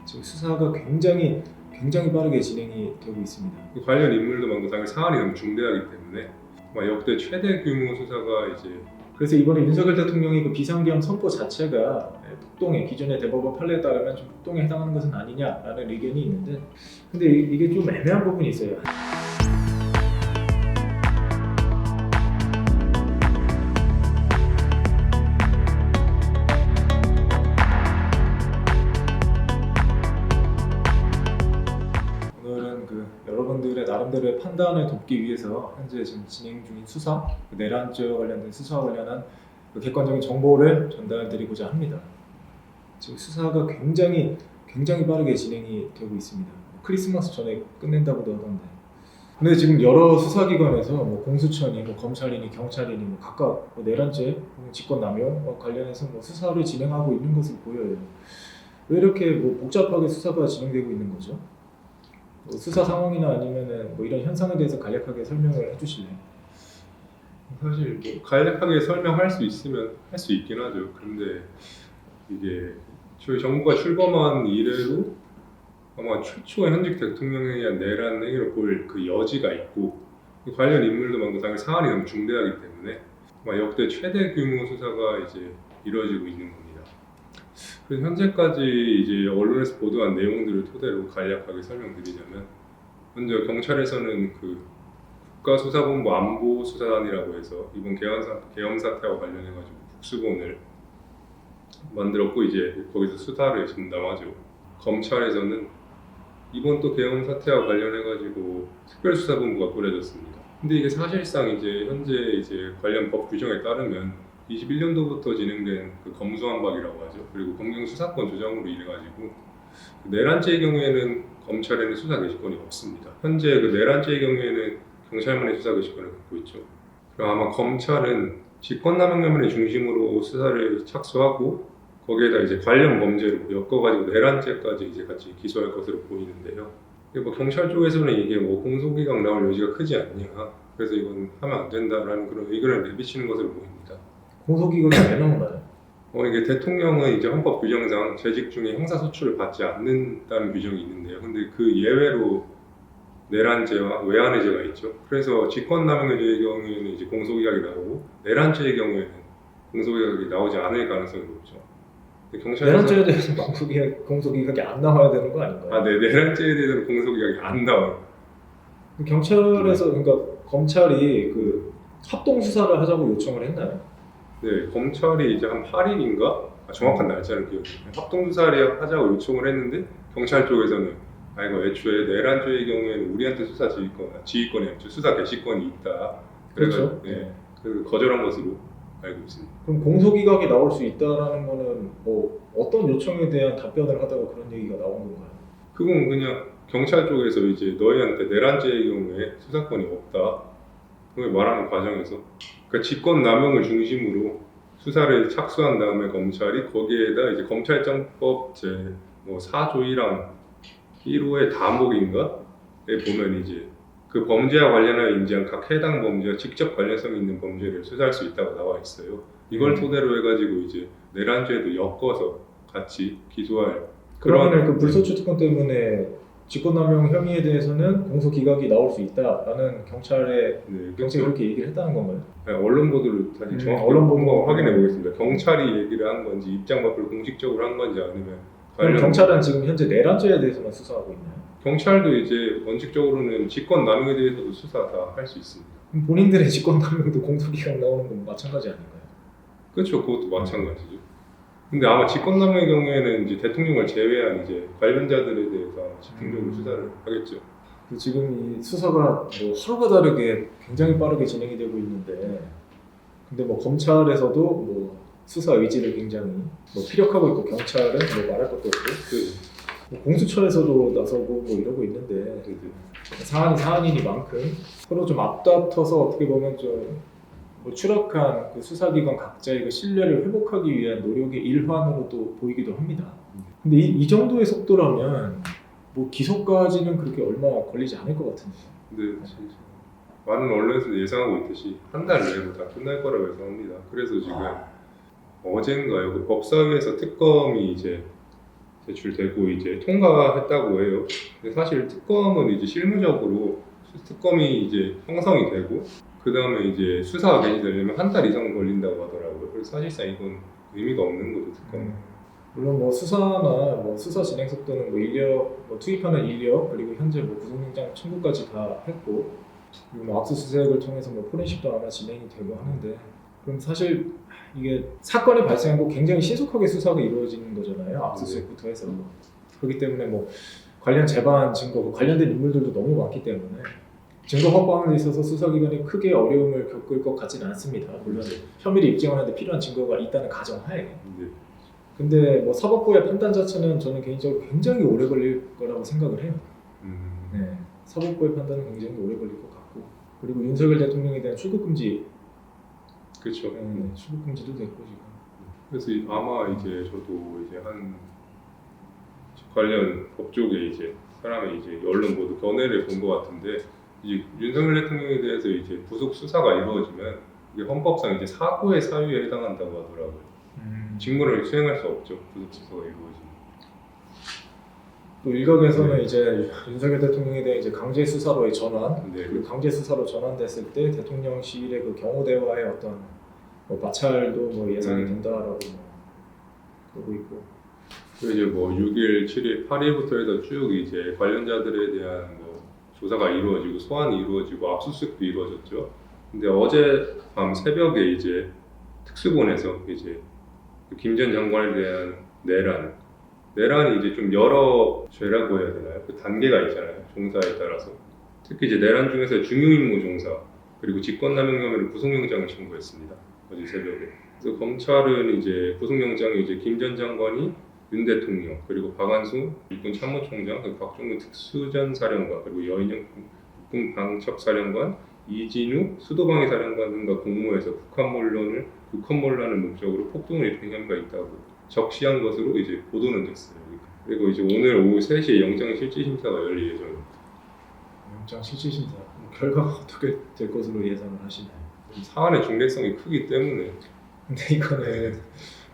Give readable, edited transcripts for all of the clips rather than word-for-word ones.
지금 수사가 굉장히 빠르게 진행이 되고 있습니다. 관련 인물도 많고 당연히 사안이 너무 중대하기 때문에 역대 최대 규모 수사가 이제 그래서 이번에 윤석열 대통령이 그 비상계엄 선포 자체가 폭동에 기존의 대법원 판례에 따르면 좀 폭동에 해당하는 것은 아니냐라는 의견이 있는데, 근데 이게 좀 애매한 부분이 있어요. 오늘은 여러분들의 나름대로의 판단을 돕기 위해서 현재 지금 진행 중인 수사, 내란죄와 관련된 수사와 관련한 객관적인 정보를 전달드리고자 합니다. 지금 수사가 굉장히 빠르게 진행이 되고 있습니다. 크리스마스 전에 끝낸다고도 하던데. 근데 지금 여러 수사기관에서 공수처니 검찰이니 경찰이니 각각 내란죄, 직권남용과 관련해서 수사를 진행하고 있는 것을 보여요. 왜 이렇게 복잡하게 수사가 진행되고 있는 거죠? 수사 상황이나 아니면은 이런 현상에 대해서 간략하게 설명을 해주실래요? 사실 간략하게 설명할 수 있으면 할 수 있긴 하죠. 그런데 이게 저희 정부가 출범한 이래로 아마 최초의 현직 대통령에 의한 내란 행위를 볼 그 여지가 있고, 관련 인물도 많고 당연히 사안이 너무 중대하기 때문에 역대 최대 규모 수사가 이제 이루어지고 있는 겁니다. 그래서 현재까지 이제 언론에서 보도한 내용들을 토대로 간략하게 설명드리자면, 먼저 경찰에서는 국가수사본부 안보수사단이라고 해서 이번 계엄 사태와 관련해가지고 국수본을 만들었고 이제 거기서 수사를 전담하죠. 검찰에서는 이번 또 계엄 사태와 관련해가지고 특별수사본부가 꾸려졌습니다. 근데 이게 사실상 이제 현재 이제 관련 법 규정에 따르면 21년도부터 진행된 검수완박이라고 하죠. 그리고 검경 수사권 조정으로 인해가지고 내란죄의 경우에는 검찰에는 수사 개시권이 없습니다. 현재 내란죄의 경우에는 경찰만의 수사 개시권을 갖고 있죠. 그럼 아마 검찰은 직권남용 혐의를 중심으로 수사를 착수하고 거기에다 이제 관련 범죄로 엮어가지고 내란죄까지 이제 같이 기소할 것으로 보이는데요. 경찰 쪽에서는 이게 공소기각 나올 여지가 크지 않냐, 그래서 이건 하면 안 된다라는 그런 의견을 내비치는 것으로 보입니다. 공소기각이 왜 나오나요? 이게 대통령은 이제 헌법 규정상 재직 중에 형사소출을 받지 않는다는 규정이 있는데요. 근데 그 예외로 내란죄와 외환해죄가 있죠. 그래서 직권남용죄의 경우에는 이제 공소기각이 나오고 내란죄의 경우에는 공소기각이 나오지 않을 가능성이 높죠. 내란죄에 대해서 공소기각이 안 나와야 되는 거 아닌가요? 네, 내란죄에 대해서는 공소기각이 안 나와요. 경찰에서 검찰이 합동 수사를 하자고 요청을 했나요? 네, 검찰이 이제 한 8일인가? 정확한 날짜를 기억해요. 합동 수사를 하자고 요청을 했는데 경찰 쪽에서는 이거 애초에 내란죄의 경우에는 우리한테 수사 지휘권이 아니죠. 수사 개시권이 있다. 그렇죠. 네, 그래서 거절한 것으로 알고 있습니다. 그럼 공소기각이 나올 수 있다라는 거는 어떤 요청에 대한 답변을 하다가 그런 얘기가 나온 건가요? 그건 그냥 경찰 쪽에서 이제 너희한테 내란죄의 경우에 수사권이 없다. 그걸 말하는 과정에서 직권남용을 중심으로 수사를 착수한 다음에 검찰이 거기에다 이제 검찰청법 제 4조 1항 1호의 다목인가에 보면 이제 그 범죄와 관련하여 인지한 각 해당 범죄와 직접 관련성 있는 범죄를 수사할 수 있다고 나와 있어요. 이걸 토대로 해가지고 이제 내란죄도 엮어서 같이 기소할. 그러면 불소추 특권 때문에 직권남용 혐의에 대해서는 공소기각이 나올 수 있다라는 경찰이 그렇게 얘기를 했다는 건가요? 네, 언론 보도를 다시 정확히 확인해 보겠습니다. 경찰이 얘기를 한 건지 입장 발표를 공식적으로 한 건지 아니면 그럼 경찰은 지금 현재 내란죄에 대해서만 수사하고 있나요? 경찰도 이제 원칙적으로는 직권남용에 대해서도 수사 다 할 수 있습니다. 그럼 본인들의 직권남용도 공소기각 나오는 건 마찬가지 아닌가요? 그렇죠, 그것도 마찬가지죠. 근데 아마 직권남용의 경우에는 이제 대통령을 제외한 이제 관련자들에 대해서 집중적으로 수사를 하겠죠. 지금 이 수사가 하루가 다르게 굉장히 빠르게 진행이 되고 있는데, 근데 검찰에서도 수사 의지를 굉장히 피력하고 있고, 경찰은 말할 것도 없고, 공수처에서도 나서고 이러고 있는데, 사안이 사안이니만큼 서로 좀 앞다퉈서 어떻게 보면 좀 추락한 수사기관 각자의 신뢰를 회복하기 위한 노력의 일환으로도 보이기도 합니다. 근데 이 정도의 속도라면 기소까지는 그렇게 얼마 걸리지 않을 것 같은데. 근데 많은 언론에서 예상하고 있듯이 한 달 내로 다 끝날 거라고 예상합니다. 그래서 지금 어젠가요, 법사위에서 특검이 이제 제출되고 이제 통과했다고 해요. 근데 사실 특검은 이제 실무적으로 특검이 이제 형성이 되고 그 다음에 이제 수사가 개시되려면 한 달 이상 걸린다고 하더라고요. 그래서 사실상 이건 의미가 없는 거죠, 특검은. 물론 뭐 수사나 뭐 수사 진행 속도는 뭐 인력, 뭐 투입하는 인력 그리고 현재 뭐 구속영장 청구까지 다 했고 그리고 뭐 압수수색을 통해서 뭐 포렌식도 아마 진행이 되고 하는데 그럼 사실 이게 사건이 발생하고 굉장히 신속하게 수사가 이루어지는 거잖아요. 압수수색부터 해서 그렇기 때문에 뭐 관련 재반 증거, 관련된 인물들도 너무 많기 때문에 증거 확보하는 데 있어서 수사기관이 크게 어려움을 겪을 것 같지는 않습니다. 물론 혐의를 입증하는 데 필요한 증거가 있다는 가정하에. 네. 근데 뭐 사법부의 판단 자체는 저는 개인적으로 굉장히 오래 걸릴 거라고 생각을 해요. 네, 사법부의 판단은 굉장히 오래 걸릴 것 같고 그리고 윤석열 대통령에 대한 출국 금지, 그렇죠. 네, 출국 금지도 됐고 지금. 그래서 아마 이제 저도 이제 한 관련 법 쪽에 이제 사람이 이제 언론 모두 견해를 본 것 같은데 이제 윤석열 대통령에 대해서 이제 구속 수사가 이루어지면 이게 헌법상 이제 사고의 사유에 해당한다고 하더라고요. 직무를 수행할 수 없죠. 구속 수사가 이루어지면. 또 일각에서는 이제 윤석열 대통령에 대한 이제 강제 수사로의 전환, 네, 그리고 강제 수사로 전환됐을 때 대통령실의 그 경호 대화의 어떤 뭐 마찰도 뭐 예상이 된다라고 뭐 그러고 있고. 그리고 이제 뭐 6일, 7일, 8일부터 해서 쭉 이제 관련자들에 대한 뭐 조사가 이루어지고 소환이 이루어지고 압수수색도 이루어졌죠. 근데 어젯밤 새벽에 이제 특수본에서 이제 김 전 장관에 대한 내란이 이제 좀 여러 죄라고 해야 되나요? 그 단계가 있잖아요. 종사에 따라서. 특히 이제 내란 중에서 중요임무 종사 그리고 직권남용 혐의로 구속영장을 청구했습니다. 어제 새벽에. 그래서 검찰은 이제 구속영장에 이제 김 전 장관이 윤 대통령 그리고 박한수 육군 참모총장 그리고 박종근 특수전사령관 그리고 여인영 육군 방첩사령관 이진우 수도방위사령관 등과 공모해서 북한몰란을 목적으로 폭동을 일으킨 혐의가 있다고 적시한 것으로 이제 보도는 됐어요. 그리고 이제 오늘 오후 3시에 영장 실질 심사가 열릴 예정입니다. 영장 실질 심사 결과가 어떻게 될 것으로 예상을 하시나요? 사안의 중대성이 크기 때문에. 근데 이거는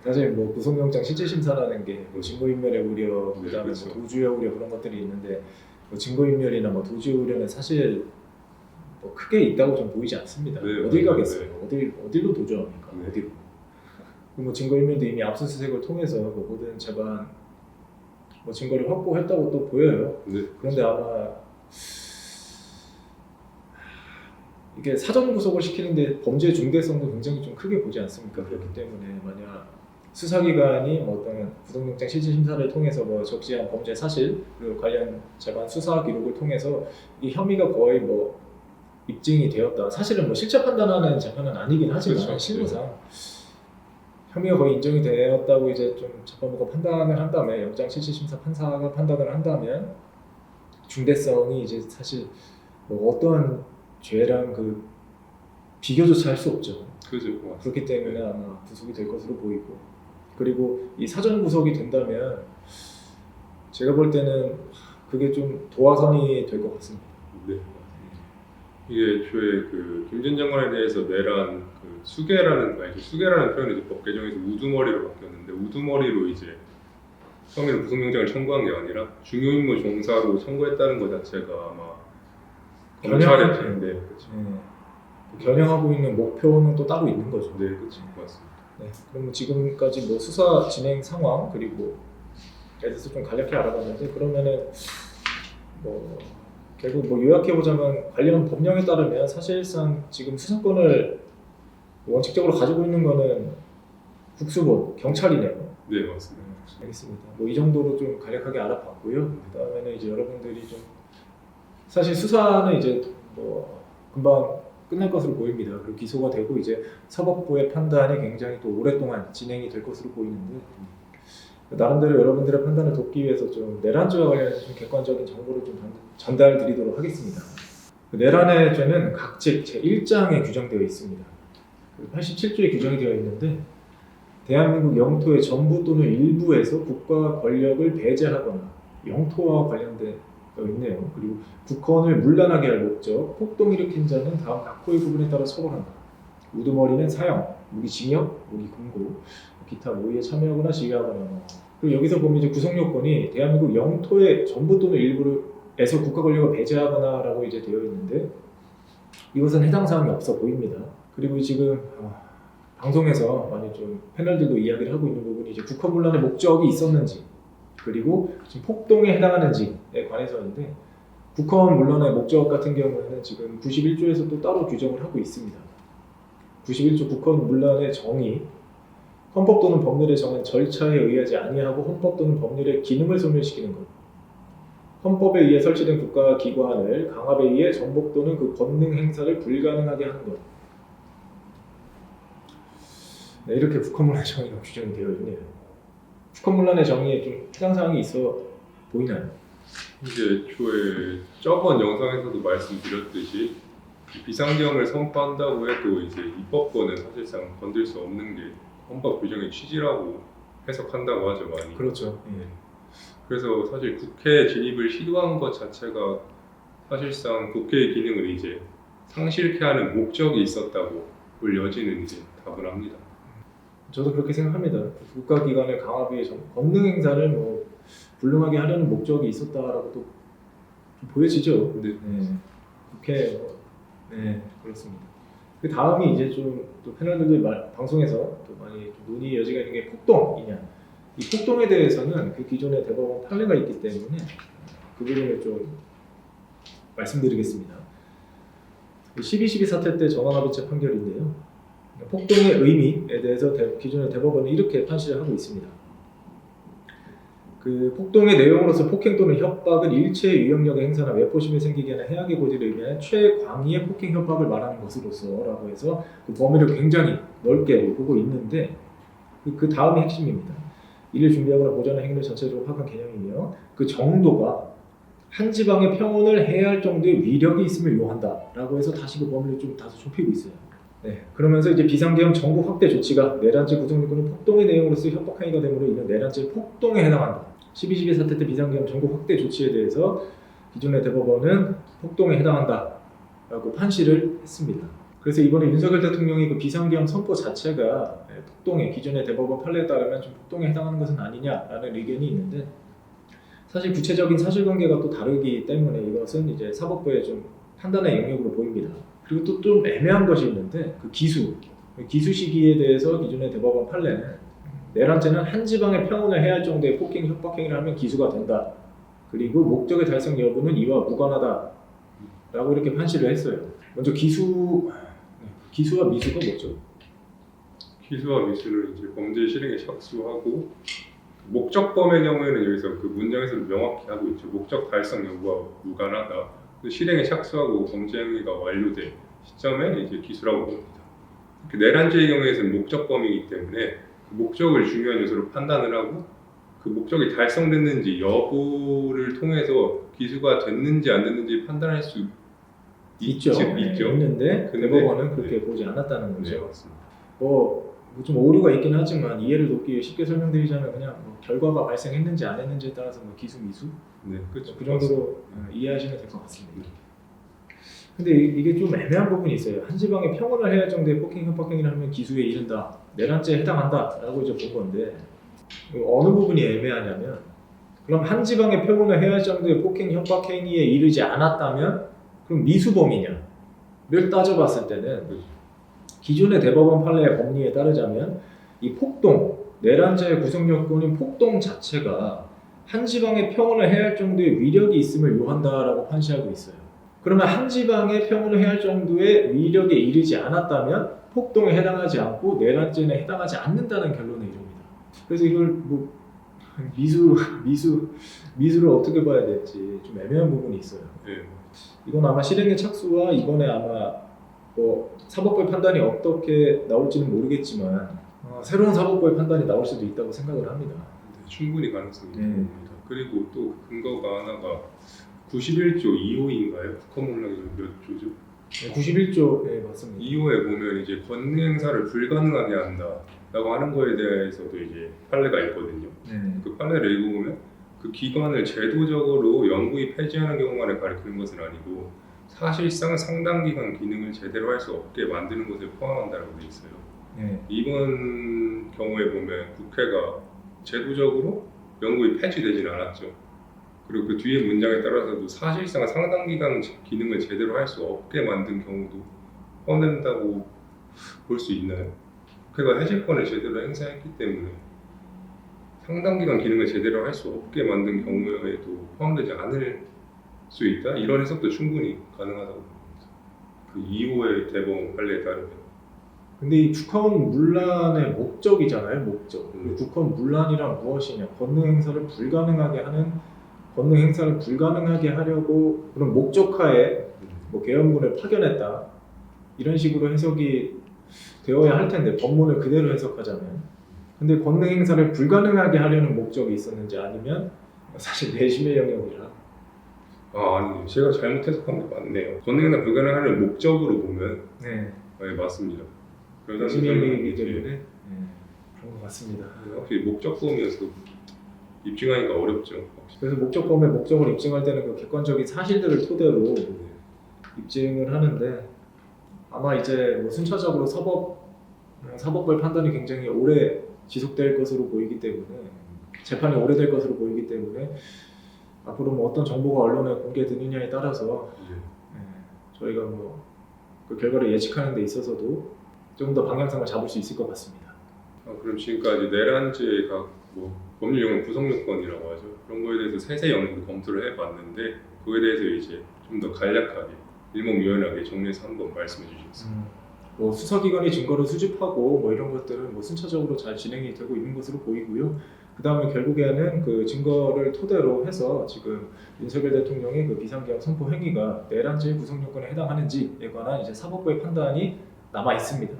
사실 뭐 구속영장 실질 심사라는 게 뭐 증거인멸의 우려, 네, 그다음에 그렇죠. 뭐 도주의 우려 그런 것들이 있는데 뭐 증거인멸이나 뭐 도주의 우려는 사실 뭐 크게 있다고 좀 보이지 않습니다. 네, 어딜 맞아요. 가겠어요? 어디로 도주합니까? 네. 어디로? 뭐 증거인멸도 이미 압수수색을 통해서 뭐 모든 재반 뭐 증거를 확보했다고 또 보여요. 네. 그런데 아마 이게 사전 구속을 시키는데 범죄 중대성도 굉장히 좀 크게 보지 않습니까? 그렇기 때문에 만약 수사기관이 뭐 어떤 구속영장 실질 심사를 통해서 뭐 적시한 범죄 사실 그리고 관련 재반 수사 기록을 통해서 이 혐의가 거의 뭐 입증이 되었다. 사실은 뭐 실체 판단하는 재판은 아니긴 하지만 그렇죠. 실무상 혐의가 거의 인정이 되었다고 이제 좀 재판부가 판단을 한다면 영장 실질 심사 판사가 판단을 한다면 중대성이 이제 사실 뭐 어떠한 죄랑 그 비교조차 할 수 없죠. 그죠. 그렇기 때문에 아마 구속이 될 것으로 보이고 그리고 이 사전 구속이 된다면 제가 볼 때는 그게 좀 도화선이 될 것 같습니다. 네. 이게 애초에 그 김 전 장관에 대해서 내란 그 수계라는 표현이 이제 법 개정에서 우두머리로 바뀌었는데 우두머리로 이제 처음에는 구속영장을 청구한 게 아니라 중요임무 종사로 청구했다는 것 자체가 아마 검찰의 겨냥하고 겨냥하고 있는 목표는 또 따로 있는 거죠. 네, 그렇죠. 맞습니다. 네, 그럼 지금까지 뭐 수사 진행 상황 그리고 에 대해서 좀 간략히 알아봤는데 그러면은 뭐 결국 뭐 요약해 보자면 관련 법령에 따르면 사실상 지금 수사권을 원칙적으로 가지고 있는 거는 국수본 경찰이네요. 네, 맞습니다. 알겠습니다. 뭐 이 정도로 좀 간략하게 알아봤고요. 그다음에는 이제 여러분들이 좀 사실 수사는 이제 뭐 금방 끝날 것으로 보입니다. 그리고 기소가 되고 이제 사법부의 판단이 굉장히 또 오랫동안 진행이 될 것으로 보이는데 나름대로 여러분들의 판단을 돕기 위해서 좀 내란죄와 관련해서 좀 객관적인 정보를 좀 전달드리도록 하겠습니다. 내란의 죄는 각직 제1장에 규정되어 있습니다. 87조에 규정이 되어 있는데 대한민국 영토의 전부 또는 일부에서 국가 권력을 배제하거나 영토와 관련되어 있네요. 그리고 국헌을 문란하게 할 목적, 폭동 일으킨 자는 다음 각호의 부분에 따라 처벌한다. 우두머리는 사형, 무기징역, 무기금고, 기타 모의에 참여하거나 지휘하거나 그리고 여기서 보면 이제 구성 요건이 대한민국 영토의 전부 또는 일부에서 국가 권력을 배제하거나라고 이제 되어 있는데 이것은 해당 사항이 없어 보입니다. 그리고 지금 방송에서 많이 좀 패널들도 이야기를 하고 있는 부분이 이제 국헌문란의 목적이 있었는지 그리고 지금 폭동에 해당하는지에 관해서인데 국헌문란의 목적 같은 경우에는 지금 91조에서 또 따로 규정을 하고 있습니다. 91조 국헌문란의 정의 헌법 또는 법률에 정한 절차에 의하지 아니하고 헌법 또는 법률의 기능을 소멸시키는 것 헌법에 의해 설치된 국가기관을 강압에 의해 정복 또는 그 권능 행사를 불가능하게 하는 것 네, 이렇게 국헌문란의 정의가 규정이 되어 있네요. 국헌문란의 정의에 좀 해당 사항이 있어 보이나요? 이제 초에 저번 영상에서도 말씀드렸듯이 이 비상경을 선포한다고 해도 이제 입법권은 사실상 건들 수 없는 게 헌법 규정의 취지라고 해석한다고 하죠 많이. 그렇죠. 예. 그래서 사실 국회 진입을 시도한 것 자체가 사실상 국회의 기능을 이제 상실케 하는 목적이 있었다고 볼 여지는 이제 다분합니다. 저도 그렇게 생각합니다. 국가기관의 강압에 의해 권능 행사를 뭐 불능하게 하려는 목적이 있었다라고 또 좀 보여지죠. 네. 네. 국회 네 그렇습니다. 그 다음이 이제 좀 또 패널들도 방송에서 또 많이 좀 논의 여지가 있는 게 폭동이냐. 이 폭동에 대해서는 그 기존의 대법원 판례가 있기 때문에 그 부분을 좀 말씀드리겠습니다. 12.12 사태 때 전원합의체 판결인데요. 폭동의 의미에 대해서 기존의 대법원은 이렇게 판시를 하고 있습니다. 그 폭동의 내용으로서 폭행 또는 협박은 일체의 유형력의 행사나 외포심이 생기게 하는 해악의 고지를 의미하는 최광의의 폭행 협박을 말하는 것으로서라고 해서 그 범위를 굉장히 넓게 보고 있는데 그 다음이 핵심입니다. 이를 준비하거나 보좌하는 행위를 전체적으로 파악한 개념이며 그 정도가 한 지방의 평온을 해할 정도의 위력이 있음을 요한다라고 해서 다시 그 범위를 좀 다소 좁히고 있어요. 네, 그러면서 이제 비상계엄 전국 확대 조치가 내란죄 구성요건이 폭동의 내용으로서 협박 행위가 됨으로 인한 내란죄 폭동에 해당한다. 12.12 사태 때 비상계엄 전국 확대 조치에 대해서 기존의 대법원은 폭동에 해당한다라고 판시를 했습니다. 그래서 이번에 윤석열 대통령이 그 비상계엄 선포 자체가 폭동에 기존의 대법원 판례에 따르면 좀 폭동에 해당하는 것은 아니냐라는 의견이 있는데 사실 구체적인 사실관계가 또 다르기 때문에 이것은 이제 사법부의 좀 판단의 영역으로 보입니다. 그리고 또 좀 애매한 것이 있는데 그 기수 시기에 대해서 기존의 대법원 판례는 내란죄는 한 지방의 평온을 해할 정도의 폭행 협박 행위를 하면 기수가 된다. 그리고 목적의 달성 여부는 이와 무관하다라고 이렇게 판시를 했어요. 먼저 기수와 미수가 뭐죠? 기수와 미수를 이제 범죄 실행에 착수하고 목적범의 경우에는 여기서 그 문장에서 명확히 하고 있죠. 목적 달성 여부와 무관하다. 그 실행에 착수하고 범죄 행위가 완료된 시점에 이제 기수라고 봅니다. 그 내란죄의 경우에는 목적범이기 때문에 그 목적을 중요한 요소로 판단을 하고 그 목적이 달성됐는지 여부를 통해서 기수가 됐는지 안 됐는지 판단할 수 있죠. 있는데 대법원은 그렇게 보지 않았다는 거죠. 네, 맞습니다. 뭐 좀 오류가 있긴 하지만 이해를 돕기 쉽게 설명드리자면 그냥 뭐 결과가 발생했는지 안 했는지에 따라서 뭐 기수 미수 네, 그렇죠. 그 정도로 이해하시면 될 것 같습니다. 근데 이게 좀 애매한 부분이 있어요. 한 지방에 평온을 해야 할 정도의 폭행 협박 행위를 하면 기수에 이른다, 내란죄에 해당한다라고 이제 본 건데 어느 부분이 애매하냐면 그럼 한 지방에 평온을 해야 할 정도의 폭행 협박 행위에 이르지 않았다면 그럼 미수범이냐를 따져봤을 때는 기존의 대법원 판례의 법리에 따르자면 이 폭동, 내란죄의 구성 요건인 폭동 자체가 한 지방의 평온을 해야 할 정도의 위력이 있음을 요한다라고 판시하고 있어요. 그러면 한 지방의 평온을 해야 할 정도의 위력에 이르지 않았다면 폭동에 해당하지 않고 내란죄에 해당하지 않는다는 결론에 이릅니다. 그래서 이걸 뭐 미수를 어떻게 봐야 될지 좀 애매한 부분이 있어요. 네. 이건 아마 실행의 착수와 이번에 아마 뭐 사법부의 판단이 어떻게 나올지는 모르겠지만 새로운 사법부의 판단이 나올 수도 있다고 생각을 합니다. 네, 충분히 가능성이 있습니다. 그리고 또 근거가 하나가 91조 2호인가요? 국헌문란이 몇 조죠? 네, 91조 네, 맞습니다. 2호에 보면 이제 권능 행사를 불가능하게 한다라고 하는 거에 대해서도 이제 판례가 있거든요. 네. 그 판례를 읽어보면 그 기관을 제도적으로 영구히 폐지하는 경우만을 가리키는 것은 아니고 사실상 상당 기간 기능을 제대로 할 수 없게 만드는 것을 포함한다고 되어 있어요. 네. 이번 경우에 보면 국회가 제도적으로 영구히 폐지되지는 않았죠. 그리고 그 뒤에 문장에 따라서도 사실상 상당 기간 기능을 제대로 할 수 없게 만든 경우도 포함된다고 볼 수 있나요? 국회가 해제권을 제대로 행사했기 때문에 상당 기간 기능을 제대로 할 수 없게 만든 경우에도 포함되지 않을 수 있다? 이런 해석도 충분히 가능하다고 봅니다. 그 2호의 대법원 판례에 따르면. 근데 이 국헌 문란의 목적이잖아요, 목적. 음. 국헌 문란이란 무엇이냐? 권능 행사를 불가능하게 하는, 권능 행사를 불가능하게 하려고 그런 목적하에 뭐 계엄군을 파견했다, 이런 식으로 해석이 되어야 할 텐데, 법문을 그대로 해석하자면. 근데 권능 행사를 불가능하게 하려는 목적이 있었는지, 아니면 사실 내심의 영역이라. 아니 제가 잘못 해석한 게 맞네요. 권능이나 불가능하는 목적으로 보면 네, 네, 맞습니다. 그러다 내심의 보니까 영역이기 이제 때문에 그런 것 같습니다. 확실히 목적범위여서 입증하기가 어렵죠. 확실히. 그래서 목적범의 목적을 입증할 때는 그 객관적인 사실들을 토대로 입증을 하는데, 아마 이제 뭐 순차적으로 사법부의 판단이 굉장히 오래 지속될 것으로 보이기 때문에, 재판이 오래될 것으로 보이기 때문에 앞으로 뭐 어떤 정보가 언론에 공개되느냐에 따라서 저희가 뭐 그 결과를 예측하는 데 있어서도 좀 더 방향성을 잡을 수 있을 것 같습니다. 그럼 지금까지 내란죄의 뭐 법률 용어 구성 요건이라고 하죠. 그런 거에 대해서 세세 영역을 검토를 해봤는데 그거에 대해서 이제 좀 더 간략하게 일목요연하게 정리해서 한번 말씀해 주시겠어요? 뭐 수사기관이 증거를 수집하고 뭐 이런 것들은 뭐 순차적으로 잘 진행이 되고 있는 것으로 보이고요. 그 다음에 결국에는 그 증거를 토대로 해서 지금 윤석열 대통령의 그 비상계엄 선포 행위가 내란죄 구성 요건에 해당하는지에 관한 이제 사법부의 판단이 남아 있습니다.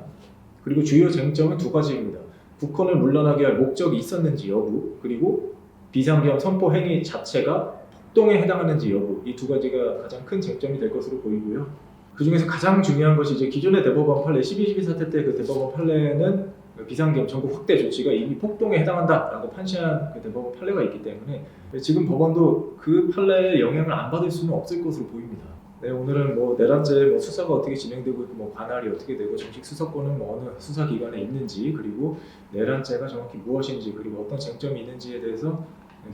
그리고 주요 쟁점은 두 가지입니다. 국헌을 물러나게 할 목적이 있었는지 여부, 그리고 비상계엄 선포 행위 자체가 폭동에 해당하는지 여부, 이 두 가지가 가장 큰 쟁점이 될 것으로 보이고요. 그 중에서 가장 중요한 것이 이제 기존의 대법원 판례 12.12 사태 때 그 대법원 판례는 비상계엄 전국 확대 조치가 이미 폭동에 해당한다라고 판시한 그 대법원 판례가 있기 때문에 지금 법원도 그 판례의 영향을 안 받을 수는 없을 것으로 보입니다. 네, 오늘은 뭐 내란죄 뭐 수사가 어떻게 진행되고 있고 뭐 관할이 어떻게 되고 정식 수사권은 뭐 어느 수사기관에 있는지, 그리고 내란죄가 정확히 무엇인지, 그리고 어떤 쟁점이 있는지에 대해서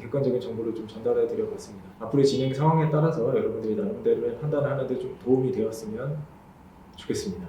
객관적인 정보를 좀 전달해 드려봤습니다. 앞으로의 진행 상황에 따라서 여러분들이 나름대로의 판단을 하는데 좀 도움이 되었으면 좋겠습니다.